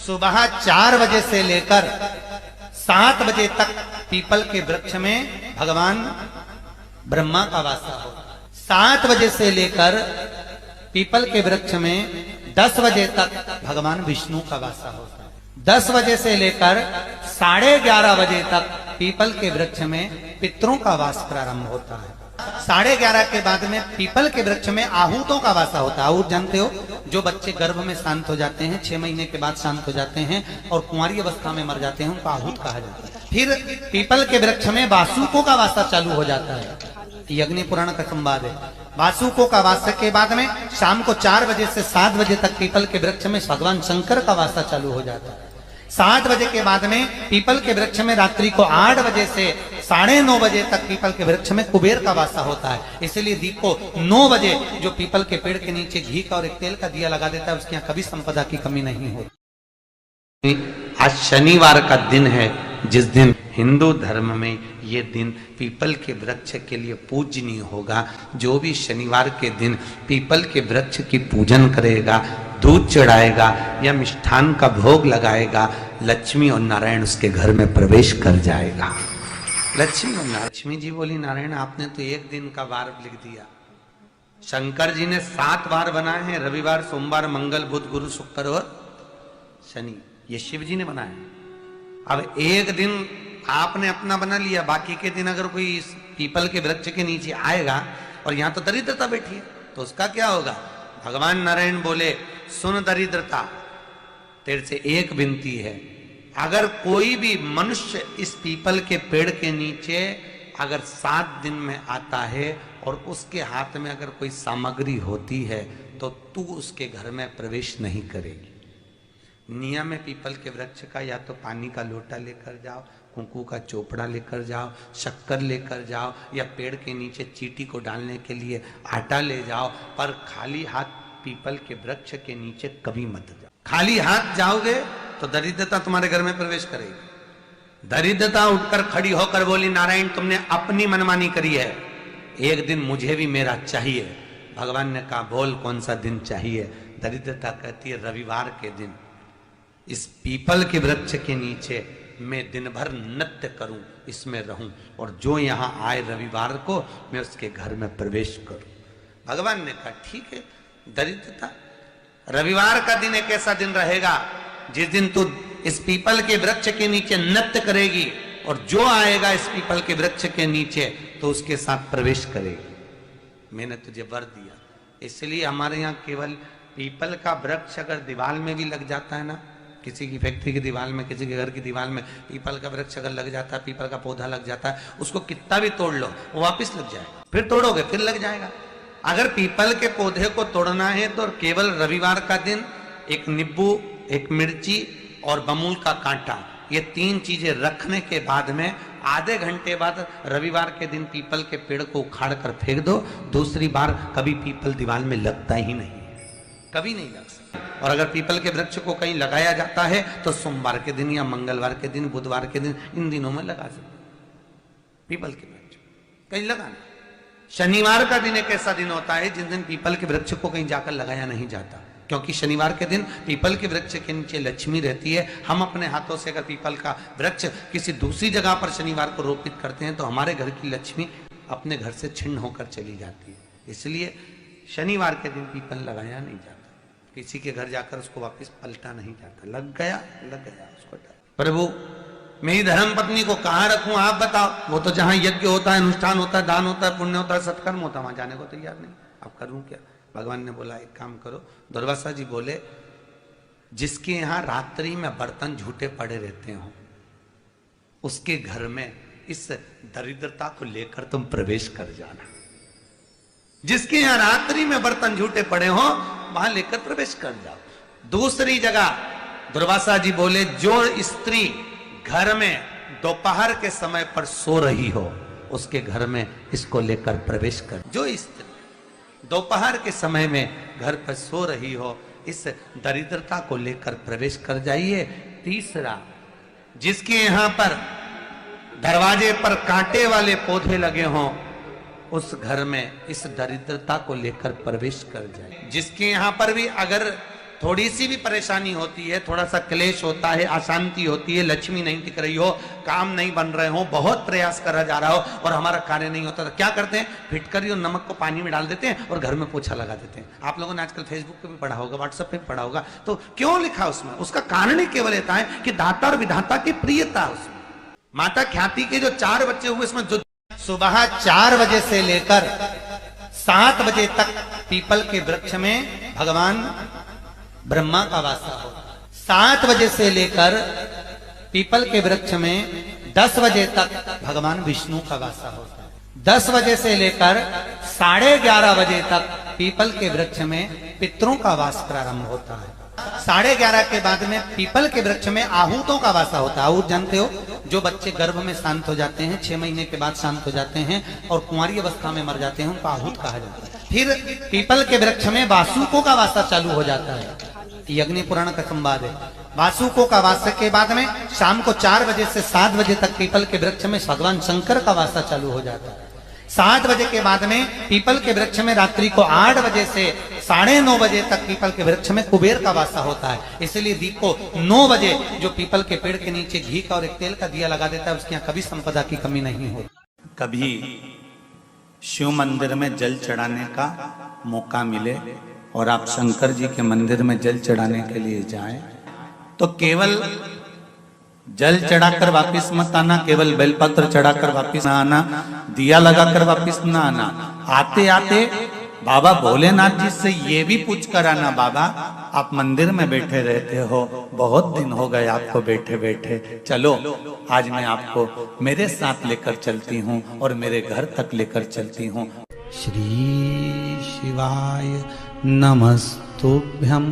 सुबह 4 बजे से लेकर 7 बजे तक पीपल के वृक्ष में भगवान ब्रह्मा का वासा होता है। 7 बजे से लेकर पीपल के वृक्ष में 10 बजे तक भगवान विष्णु का वासा होता है। 10 बजे से लेकर 11:30 बजे तक पीपल के वृक्ष में पितरों का वास प्रारंभ होता है। 11:30 के बाद में पीपल के वृक्ष में आहूतों का वासा होता है। आहूत जानते हो, जो बच्चे गर्भ में शांत हो जाते हैं, 6 महीने के बाद शांत हो जाते हैं और कुंवारी अवस्था में मर जाते हैं, उनको आहूत कहा जाता है। फिर पीपल के वृक्ष में वासुकों का वासा चालू हो जाता है। अग्नि पुराण का संवाद है। वासुकों का वासा के बाद में शाम को 4 बजे से 7 बजे तक पीपल के वृक्ष में भगवान शंकर का वासा चालू हो जाता है। 7 बजे के बाद में पीपल के वृक्ष में रात्रि को 8 बजे से 9:30 बजे तक पीपल के वृक्ष में कुबेर का वासा होता है। इसलिए दीप को 9 बजे जो पीपल के पेड़ के नीचे घी का और एक तेल का दिया लगा देता है, उसके यहाँ कभी संपदा की कमी नहीं होती। आज शनिवार का दिन है, जिस दिन हिंदू धर्म में ये दिन पीपल के वृक्ष के लिए पूजनीय होगा। जो भी शनिवार के दिन पीपल के वृक्ष की पूजन करेगा, दूध चढ़ाएगा या मिष्ठान का भोग लगाएगा, लक्ष्मी और नारायण उसके घर में प्रवेश कर जाएगा। लक्ष्मी जी बोली, नारायण आपने तो एक दिन का वार लिख दिया। शंकर जी ने 7 वार बनाए हैं, रविवार, सोमवार, मंगल, बुध, गुरु, शुक्र और शनि। ये शिव जी ने बनाया। अब एक दिन आपने अपना बना लिया, बाकी के दिन अगर कोई इस पीपल के वृक्ष के नीचे आएगा और यहां तो दरिद्रता बैठी है, तो उसका क्या होगा? भगवान नारायण बोले, सुन दरिद्रता, तेरे से एक विनती है, अगर कोई भी मनुष्य इस पीपल के पेड़ के नीचे अगर 7 दिन में आता है और उसके हाथ में अगर कोई सामग्री होती है, तो तू उसके घर में प्रवेश नहीं करेगी। नियम में पीपल के वृक्ष का या तो पानी का लोटा लेकर जाओ, कुंकू का चोपड़ा लेकर जाओ, शक्कर लेकर जाओ, या पेड़ के नीचे चींटी को डालने के लिए आटा ले जाओ, पर खाली हाथ पीपल के वृक्ष के नीचे कभी मत जाओ। खाली हाथ जाओगे तो दरिद्रता तुम्हारे घर में प्रवेश करेगी। दरिद्रता उठकर खड़ी होकर बोली, नारायण तुमने अपनी मनमानी करी है, एक दिन मुझे भी मेरा चाहिए। भगवान ने कहा, बोल कौन सा दिन चाहिए? दरिद्रता कहती है, रविवार के दिन इस पीपल के वृक्ष के नीचे मैं दिन भर नृत्य करूं, इसमें रहूं, और जो यहां आए रविवार को मैं उसके घर में प्रवेश करूं। भगवान ने कहा, ठीक है। दरिद्रता, रविवार का दिन एक ऐसा दिन रहेगा जिस दिन तू इस पीपल के वृक्ष के नीचे नृत्य करेगी, और जो आएगा इस पीपल के वृक्ष के नीचे तो उसके साथ प्रवेश करेगी। मैंने तुझे वर दिया। इसलिए हमारे यहाँ केवल पीपल का वृक्ष अगर दीवार में भी लग जाता है ना, किसी की फैक्ट्री की दीवार में, किसी के घर की दीवार में पीपल का वृक्ष अगर लग जाता है, पीपल का पौधा लग जाता है, उसको कितना भी तोड़ लो वो वापस लग जाएगा। फिर तोड़ोगे फिर लग जाएगा। अगर पीपल के पौधे को तोड़ना है तो केवल रविवार का दिन एक नींबू, एक मिर्ची और बमूल का कांटा, ये 3 चीजें रखने के बाद में आधे घंटे बाद रविवार के दिन पीपल के पेड़ को उखाड़ कर फेंक दो। दूसरी बार कभी पीपल दीवार में लगता ही नहीं, कभी नहीं लग सकता। और अगर पीपल के वृक्ष को कहीं लगाया जाता है तो सोमवार के दिन या मंगलवार के दिन, बुधवार के दिन, इन दिनों में लगा सकते पीपल के वृक्ष कहीं लगाना। शनिवार का दिन एक ऐसा दिन होता है जिस दिन पीपल के वृक्ष को कहीं जाकर लगाया नहीं जाता, क्योंकि शनिवार के दिन पीपल के वृक्ष के नीचे लक्ष्मी रहती है। हम अपने हाथों से अगर पीपल का वृक्ष किसी दूसरी जगह पर शनिवार को रोपित करते हैं तो हमारे घर की लक्ष्मी अपने घर से छिन्न होकर चली जाती है। इसलिए शनिवार के दिन पीपल लगाया नहीं जाता, किसी के घर जाकर उसको वापस पलटा नहीं जाता। लग गया उसको। प्रभु मेरी धर्म पत्नी को कहाँ रखूं आप बताओ? वो तो जहां यज्ञ होता है, अनुष्ठान होता है, दान होता है, पुण्य होता है, सत्कर्म होता है, वहां जाने को तैयार नहीं। अब करूं क्या? भगवान ने बोला, एक काम करो। दुर्वासा जी बोले, जिसके यहाँ रात्रि में बर्तन झूठे पड़े रहते हो उसके घर में इस दरिद्रता को लेकर तुम प्रवेश कर जाना। जिसके यहाँ रात्रि में बर्तन झूठे पड़े हो वहां लेकर प्रवेश कर जाओ। दूसरी जगह दुर्वासा जी बोले, जो स्त्री घर में दोपहर के समय पर सो रही हो उसके घर में इसको लेकर प्रवेश कर। जो स्त्री दोपहर के समय में घर पर सो रही हो, इस दरिद्रता को लेकर प्रवेश कर जाइए। तीसरा, जिसके यहाँ पर दरवाजे पर कांटे वाले पौधे लगे हों उस घर में इस दरिद्रता को लेकर प्रवेश कर जाए। जिसके यहाँ पर भी अगर थोड़ी सी भी परेशानी होती है, थोड़ा सा क्लेश होता है, अशांति होती है, लक्ष्मी नहीं टिक रही हो, काम नहीं बन रहे हो, बहुत प्रयास करा जा रहा हो और हमारा कार्य नहीं होता, तो क्या करते हैं? फिटकरी और नमक को पानी में डाल देते हैं और घर में पोछा लगा देते हैं। आप लोगों ने आजकल फेसबुक पे भी पढ़ा होगा, व्हाट्सएप पे भी पढ़ा होगा। तो क्यों लिखा उसमें? उसका कारण ही केवल इतना है कि दाता और विधाता की प्रियता उसमें। माता ख्याति के जो 4 बच्चे हुए, इसमें जो सुबह 4 बजे से लेकर 7 बजे तक पीपल के वृक्ष में भगवान ब्रह्मा का वासा होता है। 7 बजे से लेकर पीपल के वृक्ष में 10 बजे तक भगवान विष्णु का वासा होता है। 10 बजे से लेकर 11:30 बजे तक पीपल के वृक्ष में पितरों का वास प्रारंभ होता है। 11:30 के बाद में पीपल के वृक्ष में आहूतों का वासा होता है। आहूत जानते हो, जो बच्चे गर्भ में शांत हो जाते हैं, 6 महीने के बाद शांत हो जाते हैं और कुंवारी अवस्था में मर जाते हैं, उनको आहूत कहा जाता है। फिर पीपल के वृक्ष में वासुकों का वासा चालू हो जाता है। ये अग्नि पुराण का संवाद है। वासुकों का वासा के बाद में शाम को 4 बजे से 7 बजे तक पीपल के वृक्ष में भगवान शंकर का वासा चालू हो जाता है। 7 बजे के बाद में पीपल के वृक्ष में रात्रि को 8 बजे से 9:30 बजे तक पीपल के वृक्ष में कुबेर का वासा होता है। इसलिए दीप को 9 बजे जो पीपल के पेड़ के नीचे घी का और एक तेल का दिया लगा देता है, उसके यहाँ कभी संपदा की कमी नहीं होती। कभी शिव मंदिर में जल चढ़ाने का मौका मिले और आप शंकर जी के मंदिर में जल चढ़ाने के लिए जाएं, तो केवल जल चढ़ाकर वापिस मत आना, केवल बेलपत्र चढ़ाकर वापिस ना आना, दिया लगाकर वापिस ना आना। आते आते बाबा भोलेनाथ जी से ये भी पूछ कर आना, बाबा आप मंदिर में बैठे रहते हो, बहुत दिन हो गए आपको बैठे बैठे, चलो आज मैं आपको मेरे साथ लेकर चलती हूँ और मेरे घर तक लेकर चलती हूँ। श्री शिवाय नमस्तुभ्यम।